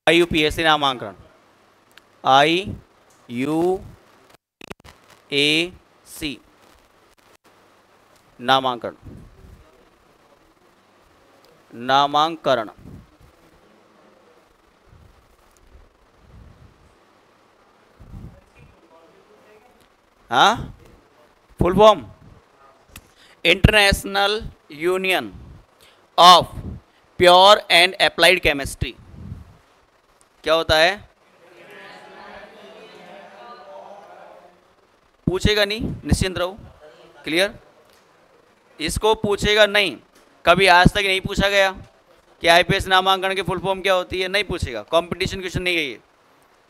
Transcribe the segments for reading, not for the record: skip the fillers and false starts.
IUPAC नामांकन, IUAC नामांकन, नामांकरण। हाँ, full form international union of pure and applied chemistry. क्या होता है? पूछेगा नहीं, निश्चिंत रहो। क्लियर? इसको पूछेगा नहीं, कभी आज तक नहीं पूछा गया कि IPS नामांकन की फुल फॉर्म क्या होती है, नहीं पूछेगा। कंपटीशन क्वेश्चन नहीं है ये।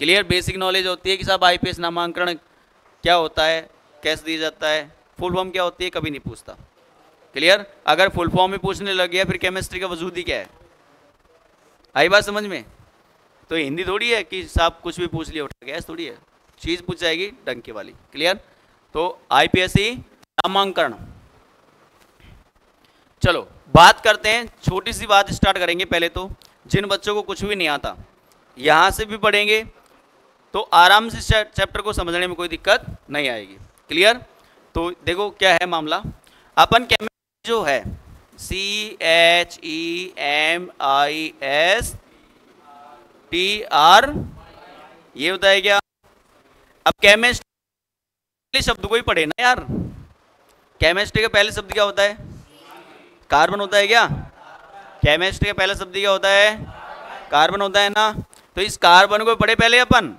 क्लियर? बेसिक नॉलेज होती है कि साहब IPS नामांकन क्या होता है, कैसे दिया जाता है, फुल फॉर्म क्या होती है, कभी नहीं पूछता। क्लियर? अगर फुल फॉर्म में पूछने लग गया फिर केमिस्ट्री का वजूद ही क्या है। आई बात समझ में? तो हिंदी थोड़ी है कि साहब कुछ भी पूछ लिया उठा गया, ऐसा थोड़ी है। चीज़ पूछ जाएगी डंके वाली। क्लियर? तो IPSC नामांकन। चलो बात करते हैं, छोटी सी बात स्टार्ट करेंगे पहले। तो जिन बच्चों को कुछ भी नहीं आता यहाँ से भी पढ़ेंगे तो आराम से चैप्टर को समझने में कोई दिक्कत नहीं आएगी। क्लियर? तो देखो क्या है मामला। अपन केमिस्ट्री जो है CHEMISTR, ये होता है क्या? अब केमिस्ट्री शब्द को ही पढ़े ना यार। केमिस्ट्री का पहले शब्द क्या होता है? कार्बन होता है क्या? केमिस्ट्री का पहला शब्द क्या होता है? कार्बन होता है ना। तो इस कार्बन को पढ़े पहले अपन।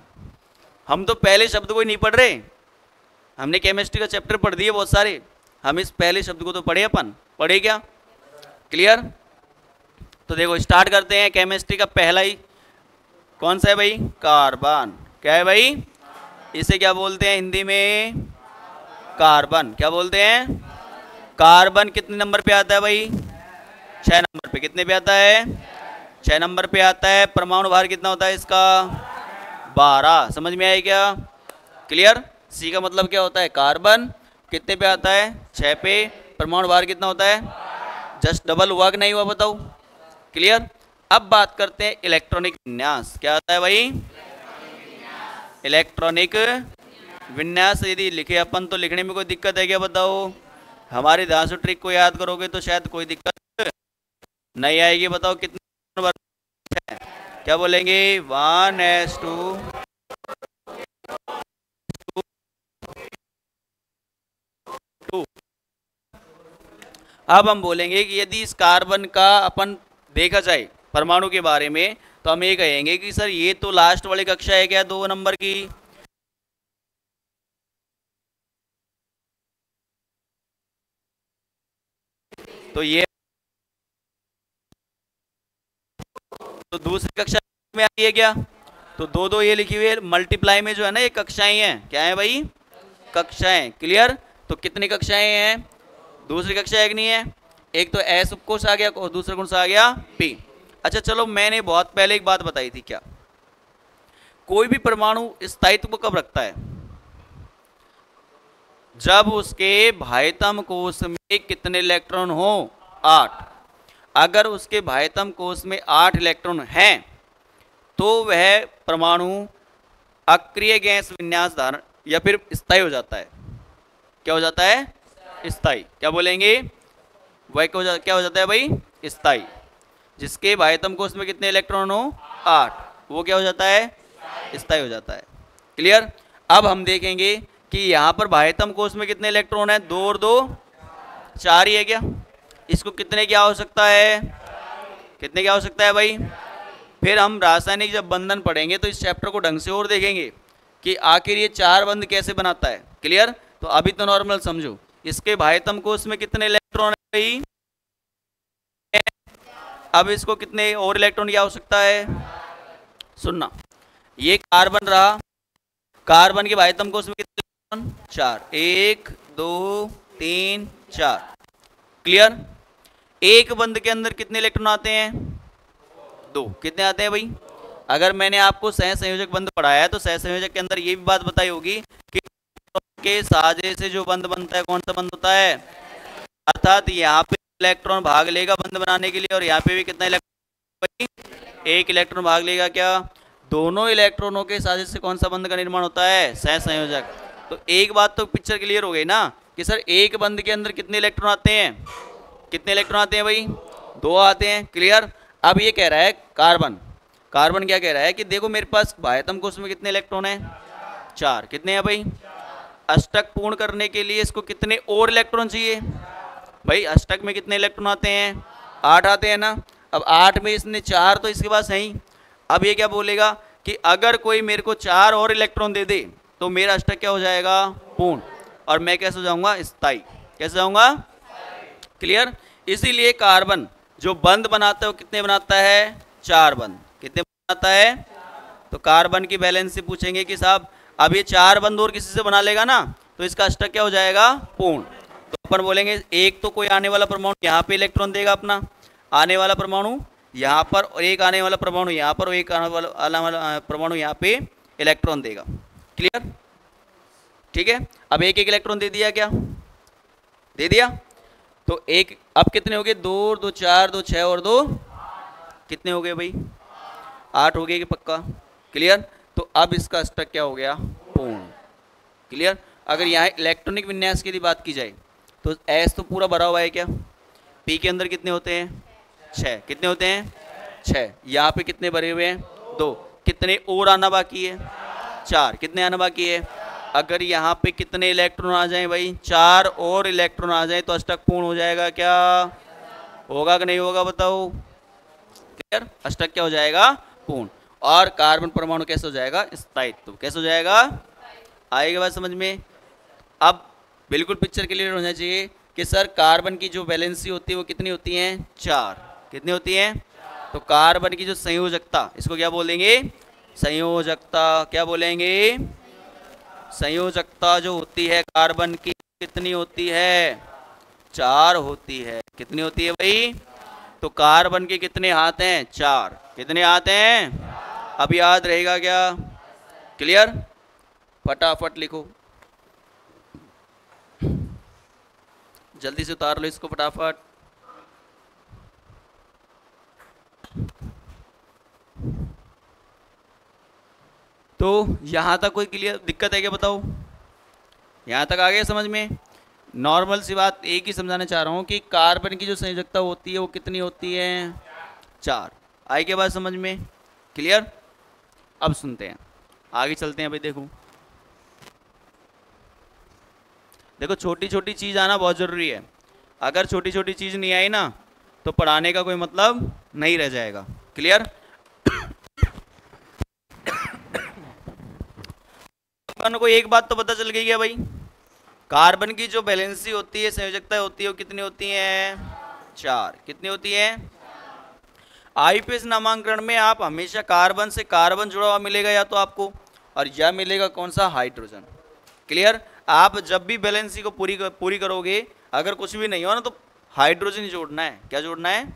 हम तो पहले शब्द को ही नहीं पढ़ रहे। हमने केमिस्ट्री का चैप्टर पढ़ दिए बहुत सारे, हम इस पहले शब्द को तो पढ़े अपन। पढ़े क्या? क्लियर? तो देखो स्टार्ट करते हैं। केमिस्ट्री का पहला ही कौन सा है भाई? कार्बन। क्या है भाई? इसे क्या बोलते हैं हिंदी में? कार्बन। क्या बोलते हैं? कार्बन कितने नंबर पे आता है भाई? 6 नंबर पे। कितने पे आता है? 6 नंबर पे आता है। परमाणु भार कितना होता है इसका? 12। समझ में आया क्या? क्लियर? सी का मतलब क्या होता है? कार्बन। कितने पे आता है? 6 पे। परमाणु भार कितना होता है? जस्ट डबल हुआ कि नहीं हुआ बताओ? क्लियर? अब बात करते हैं इलेक्ट्रॉनिक विन्यास। क्या आता है भाई? इलेक्ट्रॉनिक विन्यास। यदि लिखे अपन तो लिखने में कोई दिक्कत है क्या बताओ? हमारी धांसू ट्रिक को याद करोगे तो शायद कोई दिक्कत नहीं आएगी। बताओ कितने नंबर है? क्या बोलेंगे? 1:2। अब हम बोलेंगे कि यदि इस कार्बन का अपन देखा जाए परमाणु के बारे में तो हम ये कहेंगे कि सर ये तो लास्ट वाली कक्षा है क्या 2 नंबर की? तो ये तो दूसरी कक्षा में आती है क्या? तो 2 ये लिखी हुई है मल्टीप्लाई में जो है ना, ये कक्षाएं हैं। क्या है भाई? कक्षाएं। क्लियर? तो कितनी कक्षाएं हैं? दूसरी कक्षा एक नहीं है, एक तो एस उपकोष आ गया और दूसरा कौन सा आ गया? पी। अच्छा चलो, मैंने बहुत पहले एक बात बताई थी। क्या कोई भी परमाणु स्थायित्व कब रखता है? जब उसके भायतम कोश में कितने इलेक्ट्रॉन हो? 8। अगर उसके भायतम कोश में 8 इलेक्ट्रॉन हैं तो वह परमाणु अक्रिय गैस विन्यास धारण या फिर स्थायी हो जाता है। क्या हो जाता है? स्थायी। क्या बोलेंगे? वह क्या हो जाता है भाई? स्थायी। जिसके भायतम कोश में कितने इलेक्ट्रॉन हो? 8, वो क्या हो जाता है? स्थायी हो जाता है। क्लियर? अब हम देखेंगे कि यहाँ पर भायतम कोश में कितने इलेक्ट्रॉन है? 2 और 2 4 ही है क्या? इसको कितने क्या हो सकता है? कितने क्या हो सकता है भाई? फिर हम रासायनिक जब बंधन पढ़ेंगे तो इस चैप्टर को ढंग से और देखेंगे कि आखिर ये 4 बंध कैसे बनाता है। क्लियर? तो अभी तो नॉर्मल समझो। इसके भायतम कोश में कितने इलेक्ट्रॉन है भाई? अब इसको कितने और इलेक्ट्रॉन क्या हो सकता है? सुनना, ये कार्बन रहा। कार्बन के भायतम कोश में कितने इलेक्ट्रॉन? 4। 1 2 3 4। क्लियर? एक बंध के अंदर कितने इलेक्ट्रॉन आते हैं? 2। कितने आते हैं भाई? अगर मैंने आपको सहसंयोजक बंध पढ़ाया है तो सहसंयोजक के अंदर ये भी बात बताई होगी कि के साझे से जो बंध बनता है कौन सा बंध होता है? अर्थात यहाँ पे इलेक्ट्रॉन भाग लेगा बंध बनाने के लिए और यहाँ पे भी कितना इलेक्ट्रॉन एक इलेक्ट्रॉन भाग लेगा क्या? दोनों इलेक्ट्रॉनों के साजिश से कौन सा बंध का निर्माण होता है? सहसंयोजक। तो एक बात तो पिक्चर क्लियर हो गई ना कि सर एक बंध के अंदर कितने इलेक्ट्रॉन आते हैं? कितने इलेक्ट्रॉन आते हैं भाई? 2 आते हैं। क्लियर। अब ये कह रहा है कार्बन, कार्बन क्या कह रहा है कि देखो मेरे पास बाह्यतम कोश में कितने इलेक्ट्रॉन हैं? 4। कितने हैं भाई? अष्टक पूर्ण करने के लिए इसको कितने और इलेक्ट्रॉन चाहिए? भाई अष्टक में कितने इलेक्ट्रॉन आते हैं? 8 आते हैं ना। अब 8 में इसने 4 तो इसके पास है ही। अब ये क्या बोलेगा कि अगर कोई मेरे को 4 और इलेक्ट्रॉन दे दे तो मेरा अष्टक क्या हो जाएगा? पूर्ण। और मैं कैसे हो जाऊंगा? स्थायी। कैसे जाऊंगा? क्लियर। इसीलिए कार्बन जो बंध बनाता है वो कितने बनाता है? 4 बंध। कितने बनाता है? तो कार्बन की बैलेंस से पूछेंगे कि साहब अब ये 4 बंध और किसी से बना लेगा ना तो इसका अष्टक क्या हो जाएगा? पूर्ण। तो अपन बोलेंगे एक तो कोई आने वाला परमाणु यहाँ पे इलेक्ट्रॉन देगा अपना, आने वाला परमाणु यहाँ पर, और एक आने वाला परमाणु यहाँ पर, और एक आने वाला परमाणु यहाँ पे इलेक्ट्रॉन देगा। क्लियर। ठीक है। अब एक एक इलेक्ट्रॉन दे दिया क्या? दे दिया। तो एक अब कितने हो गए? 2 और 2 4, 2 6 और 2 कितने हो गए भाई? 8 हो गए कि पक्का? क्लियर। तो अब इसका अष्टक क्या हो गया? पूर्ण। क्लियर। अगर यहाँ इलेक्ट्रॉनिक विन्यास की बात की जाए तो एस तो पूरा भरा हुआ है क्या? पी के अंदर कितने होते हैं? 6। कितने होते हैं? 6। यहाँ पे कितने भरे हुए हैं? 2। कितने और आना बाकी है? 4। कितने आना बाकी है? अगर यहाँ पे कितने इलेक्ट्रॉन आ जाएं भाई? 4 और इलेक्ट्रॉन आ जाए तो अष्टक पूर्ण हो जाएगा क्या? होगा कि नहीं होगा बताओ? क्लियर। अष्टक क्या हो जाएगा? पूर्ण। और कार्बन परमाणु कैसे हो जाएगा? स्थायित्व। कैसे हो जाएगा? आएगा बात समझ में? अब बिल्कुल पिक्चर क्लियर होना चाहिए कि सर कार्बन की जो वैलेंसी होती है वो कितनी होती है? 4। कितनी होती है? तो कार्बन की जो संयोजकता, इसको क्या बोलेंगे? संयोजकता। क्या बोलेंगे? संयोजकता जो होती है कार्बन की कितनी होती है? 4 होती है। कितनी होती है भाई? तो कार्बन के कितने हाथ हैं? 4। कितने हाथ हैं? अब याद रहेगा क्या? क्लियर। फटाफट लिखो, जल्दी से उतार लो इसको फटाफट। तो यहां तक कोई क्लियर दिक्कत है क्या बताओ? यहां तक आ गया समझ में? नॉर्मल सी बात एक ही समझाना चाह रहा हूं कि कार्बन की जो संयोजकता होती है वो कितनी होती है? 4। आई के बाद समझ में? क्लियर। अब सुनते हैं, आगे चलते हैं भाई। देखो देखो छोटी छोटी चीज आना बहुत जरूरी है। अगर छोटी छोटी चीज नहीं आई ना तो पढ़ाने का कोई मतलब नहीं रह जाएगा। क्लियर। अपन को एक बात तो पता चल गई है भाई, कार्बन की जो वैलेंसी होती है, संयोजकता होती है, वो कितनी होती है? 4। कितनी होती है? आईपीएस नामांकन में आप हमेशा कार्बन से कार्बन जुड़ा हुआ मिलेगा या तो आपको, और या मिलेगा कौन सा? हाइड्रोजन। क्लियर। आप जब भी वैलेंसी को पूरी करोगे, अगर कुछ भी नहीं हो ना तो हाइड्रोजन ही जोड़ना है। क्या जोड़ना है?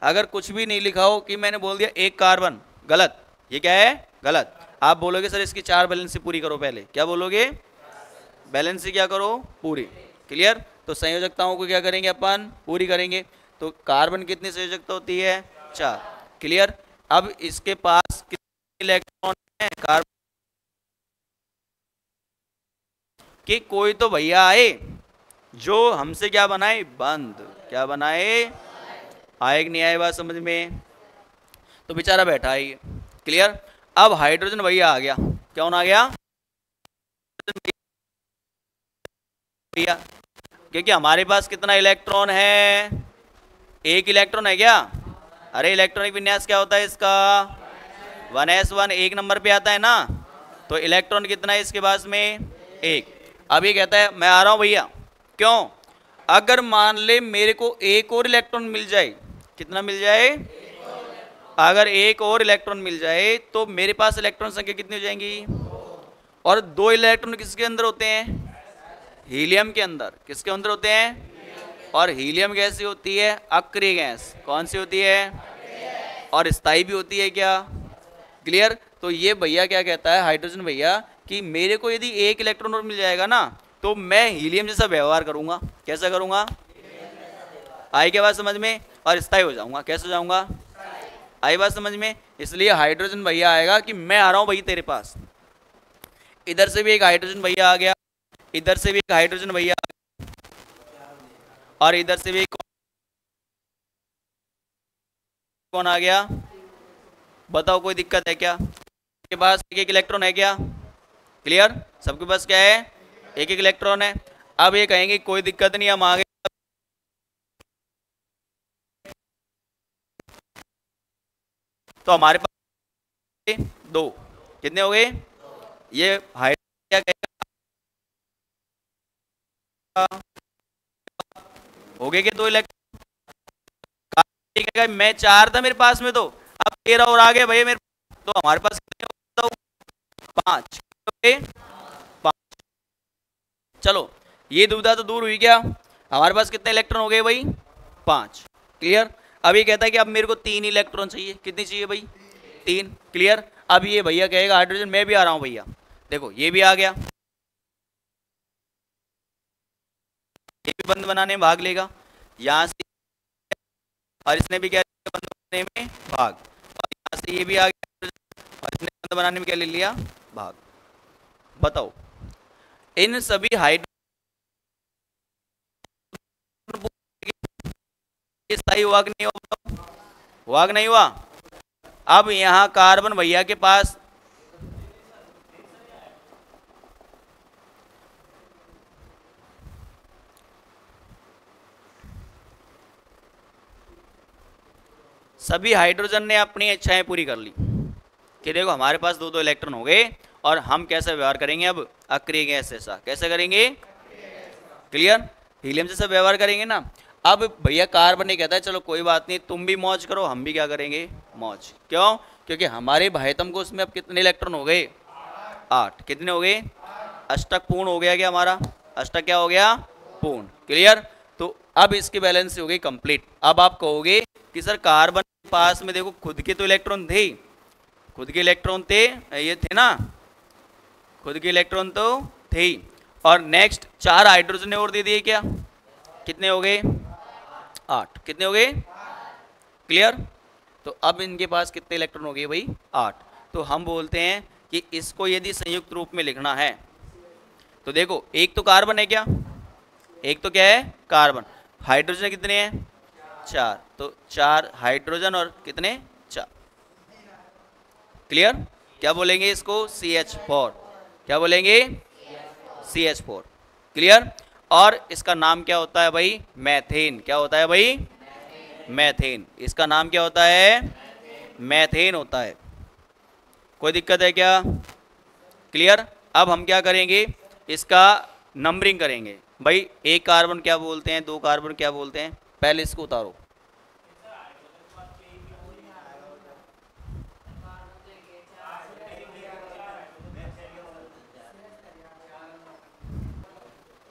अगर कुछ भी नहीं लिखा हो कि मैंने बोल दिया एक कार्बन, गलत। ये क्या है? गलत। आप बोलोगे सर इसकी 4 वैलेंसी पूरी करो पहले। क्या बोलोगे? बैलेंसी क्या करो? पूरी। क्लियर। तो संयोजकताओं को क्या करेंगे अपन? पूरी करेंगे। तो कार्बन कितनी संयोजकता होती है? 4। क्लियर। अब इसके पास कितने इलेक्ट्रॉन है कार्बन के? कोई तो भैया आए जो हमसे क्या बनाए? बंध। क्या बनाए? आए कि नहीं आए बात समझ में? तो बेचारा बैठा है। क्लियर। अब हाइड्रोजन भैया आ गया। कौन आ गया? भैया। क्योंकि हमारे पास कितना इलेक्ट्रॉन है? एक इलेक्ट्रॉन है क्या? अरे इलेक्ट्रॉनिक विन्यास क्या होता है इसका? 1s1 एक नंबर पे आता है ना। तो इलेक्ट्रॉन कितना है इसके पास में? 1। अब ये कहता है मैं आ रहा हूं भैया। क्यों? अगर मान ले मेरे को एक और इलेक्ट्रॉन मिल जाए। कितना मिल जाए? अगर एक और इलेक्ट्रॉन मिल जाए तो मेरे पास इलेक्ट्रॉन संख्या कितनी हो जाएंगी? और 2 इलेक्ट्रॉन किसके अंदर होते हैं? हीलियम के अंदर। किसके अंदर होते हैं? और हीलियम गैस ही होती है अक्रिय गैस। कौन सी होती है? और स्थायी भी होती है क्या? क्लियर। तो ये भैया क्या कहता है, हाइड्रोजन भैया, कि मेरे को यदि एक इलेक्ट्रॉन और मिल जाएगा ना तो मैं हीलियम जैसा व्यवहार करूंगा। कैसा करूंगा? आई क्या बात समझ में? और स्थायी हो जाऊंगा। कैसे हो जाऊंगा? आई बात समझ में? इसलिए हाइड्रोजन भैया आएगा कि मैं आ रहा हूं भाई तेरे पास। इधर से भी एक हाइड्रोजन भैया आ गया, इधर से भी एक हाइड्रोजन भैया आ गया, और इधर से भी एक कौन आ गया? बताओ कोई दिक्कत है क्या? के पास एक एक इलेक्ट्रॉन है क्या? क्लियर? सबके पास क्या है? एक एक इलेक्ट्रॉन है। अब ये कहेंगे कोई दिक्कत नहीं, हम आ गए। तो हमारे पास दो, कितने हो गए? ये हाइड्रोजन क्या कहेगा? हो गए कि दो इलेक्ट्रॉन? कहेगा मैं चार था मेरे पास में, तो अब 13 और आ गए भैया मेरे, तो हमारे पास कितने हो गए? 5। चलो ये दुविधा तो दूर हुई क्या? हमारे पास कितने इलेक्ट्रॉन हो गए भाई? 5। क्लियर? अब ये कहता है कि अब मेरे को 3 इलेक्ट्रॉन चाहिए। कितनी चाहिए भाई? 3। क्लियर? अब ये भैया कहेगा हाइड्रोजन मैं भी आ रहा हूं भैया, देखो ये भी आ गया, ये भी बंद बनाने में भाग लेगा यहां से, और इसने भी क्या लिया? बंद बनाने में भाग। और यहां से ये भी आ गया, और इसने बंद बनाने में क्या ले लिया? भाग। बताओ इन सभी हाइड्रोजन स्थायी हुआ कि नहीं हुआ? हुआ कि नहीं हुआ? अब यहां कार्बन भैया के पास सभी हाइड्रोजन ने अपनी इच्छाएं पूरी कर ली कि देखो हमारे पास दो दो इलेक्ट्रॉन हो गए, और हम कैसे व्यवहार करेंगे? अब अक्रिय गैस जैसा। कैसे करेंगे? क्लियर? हीलियम जैसा व्यवहार करेंगे ना। अब भैया कार्बन ने कहता है चलो कोई बात नहीं, तुम भी मौज करो, हम भी क्या करेंगे? मौज। क्यों? क्योंकि हमारे भाइतम को उसमें अब कितने इलेक्ट्रॉन हो गए? 8। कितने हो गए? अष्टक पूर्ण हो गया क्या हमारा? अष्टक क्या हो गया? पूर्ण। क्लियर? तो अब इसकी बैलेंस हो गई कंप्लीट। अब आप कहोगे कि सर कार्बन के पास में देखो खुद के तो इलेक्ट्रॉन थे, खुद के इलेक्ट्रॉन थे, ये थे ना, खुद के इलेक्ट्रॉन तो थे ही, और नेक्स्ट 4 हाइड्रोजन ने और दे दिए क्या? कितने हो गए? 8। कितने हो गए? क्लियर? तो अब इनके पास कितने इलेक्ट्रॉन हो गए भाई? 8। तो हम बोलते हैं कि इसको यदि संयुक्त रूप में लिखना है तो देखो एक तो कार्बन है क्या? एक तो क्या है? कार्बन। हाइड्रोजन कितने हैं? 4। तो 4 हाइड्रोजन और कितने? 4। क्लियर? क्या बोलेंगे इसको? CH4। क्या बोलेंगे? CH4। क्लियर? और इसका नाम क्या होता है भाई? मैथेन। क्या होता है भाई? मैथेन। इसका नाम क्या होता है? मैथेन होता है। कोई दिक्कत है क्या? क्लियर? अब हम क्या करेंगे? इसका नंबरिंग करेंगे भाई। एक कार्बन क्या बोलते हैं, दो कार्बन क्या बोलते हैं? पहले इसको उतारो।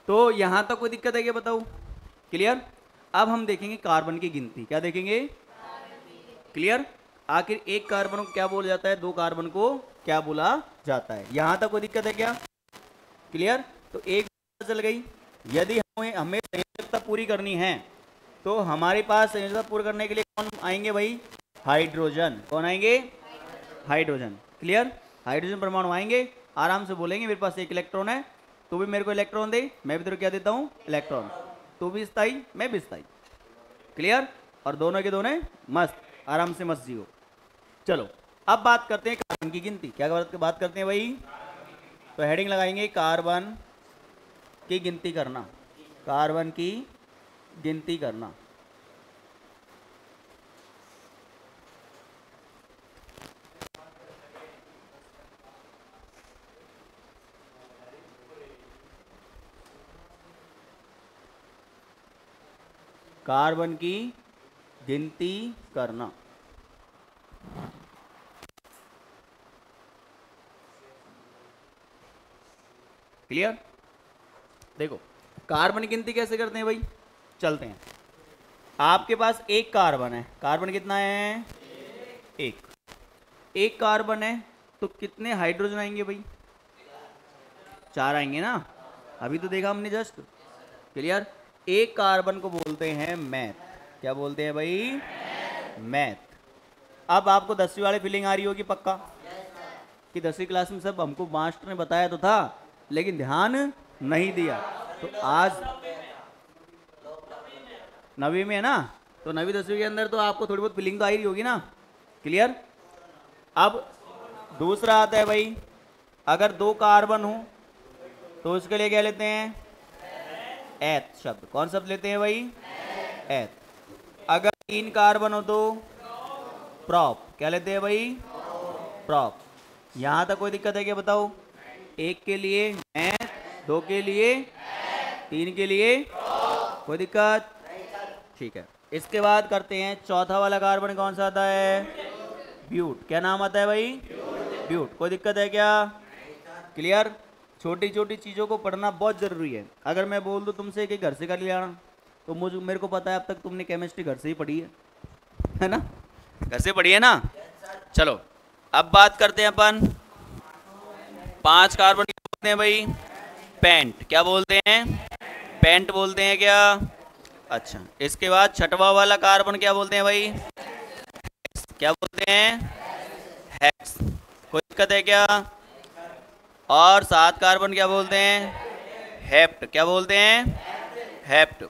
तो यहां तक कोई दिक्कत है क्या? बताओ। क्लियर? अब हम देखेंगे कार्बन की गिनती। क्या देखेंगे? क्लियर? आखिर एक कार्बन को क्या बोला जाता है, दो कार्बन को क्या बोला जाता है? यहां तक कोई दिक्कत है क्या? क्लियर? तो एक चल गई। यदि हमें संयोजकता पूरी करनी है तो हमारे पास संयोजकता पूरी करने के लिए कौन आएंगे भाई? हाइड्रोजन। कौन आएंगे? हाइड्रोजन। क्लियर? हाइड्रोजन परमाणु आएंगे, आराम से बोलेंगे मेरे पास एक इलेक्ट्रॉन है, तू भी मेरे को इलेक्ट्रॉन दे, मैं भी तेरे को क्या देता हूं? इलेक्ट्रॉन। तू भी स्थाई, मैं भी स्थाई। क्लियर? और दोनों के दोनों मस्त, आराम से मस्त जियो। चलो अब बात करते हैं कार्बन की गिनती। क्या बात करते हैं भाई? तो हेडिंग लगाएंगे कार्बन की गिनती करना। कार्बन की गिनती करना। कार्बन की गिनती करना। क्लियर? देखो कार्बन की गिनती कैसे करते हैं भाई? चलते हैं। आपके पास एक कार्बन है, कार्बन कितना है? एक कार्बन है तो कितने हाइड्रोजन आएंगे भाई? 4 आएंगे ना, अभी तो देखा हमने जस्ट। क्लियर? एक कार्बन को बोलते हैं मैथ। क्या बोलते हैं भाई? मैथ। अब आपको 10वीं वाली फीलिंग आ रही होगी पक्का कि 10वीं क्लास में सब हमको मास्टर ने बताया तो था लेकिन ध्यान नहीं दिया। तो आज 9वीं में है ना, तो 9वीं 10वीं के अंदर तो आपको थोड़ी बहुत फीलिंग तो आ ही रही होगी ना। क्लियर। अब दूसरा आता है भाई, अगर 2 कार्बन हो तो उसके लिए क्या लेते हैं? एथ शब्द। कौन शब्द लेते हैं भाई? एथ। अगर 3 कार्बन हो तो प्रॉप। क्या लेते हैं भाई? प्रॉप। यहां तक कोई दिक्कत है क्या बताओ? 1 के लिए एथ, 2 के लिए, 3 के लिए कोई दिक्कत? ठीक है। इसके बाद करते हैं चौथा वाला कार्बन कौन सा आता है? ब्यूट। क्या नाम आता है भाई? ब्यूट। कोई दिक्कत है क्या? क्लियर। छोटी छोटी चीज़ों को पढ़ना बहुत ज़रूरी है। अगर मैं बोल दूँ तुमसे कि घर से कर लिया तो मेरे को पता है अब तक तुमने केमिस्ट्री घर से ही पढ़ी है ना? घर से पढ़ी है ना? चलो अब बात करते हैं अपन 5 कार्बन क्या बोलते हैं भाई? पेंट। क्या बोलते हैं? पेंट बोलते हैं क्या? अच्छा। इसके बाद छठवां वाला कार्बन क्या बोलते हैं भाई? क्या बोलते हैं? हेक्स। कोई दिक्कत है क्या? और 7 कार्बन क्या बोलते हैं? हेप्ट। क्या बोलते हैं? हेप्ट।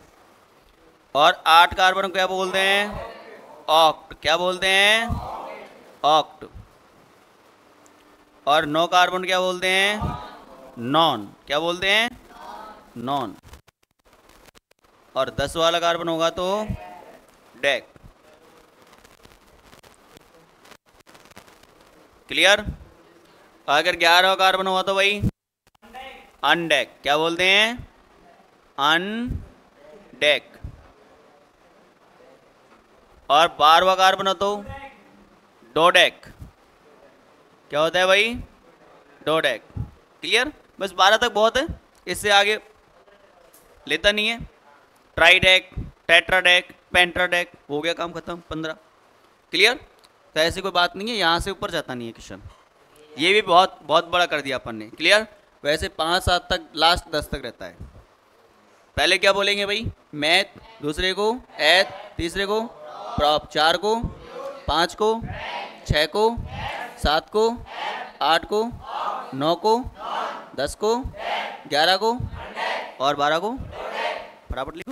और 8 कार्बन क्या बोलते हैं? ऑक्ट। क्या बोलते हैं? ऑक्ट। और 9 कार्बन क्या बोलते हैं? नॉन। क्या बोलते हैं? नॉन। और 10 वाला कार्बन होगा तो डेक। क्लियर। अगर 11वां कार्बन हुआ तो भाई अनडेक। क्या बोलते हैं? अनडेक। और 12वां कार्बन हो तो डोडेक। क्या होता है भाई? डोडेक। क्लियर। बस 12 तक बहुत है, इससे आगे लेता नहीं है। ट्राइडेक, टेट्राडेक, पेंट्राडेक, हो गया काम खत्म। 15। क्लियर। तो ऐसी कोई बात नहीं है, यहाँ से ऊपर जाता नहीं है क्वेश्चन। ये भी बहुत बहुत बड़ा कर दिया अपन ने। क्लियर। वैसे 5-7 तक, लास्ट 10 तक रहता है। पहले क्या बोलेंगे भाई? मैथ, दूसरे को एथ, तीसरे को प्रॉप, 4 को, 5 को, 6 को, 7 को, 8 को, 9 को, 10 को, 11 को और 12 को। फटाफट लिखो।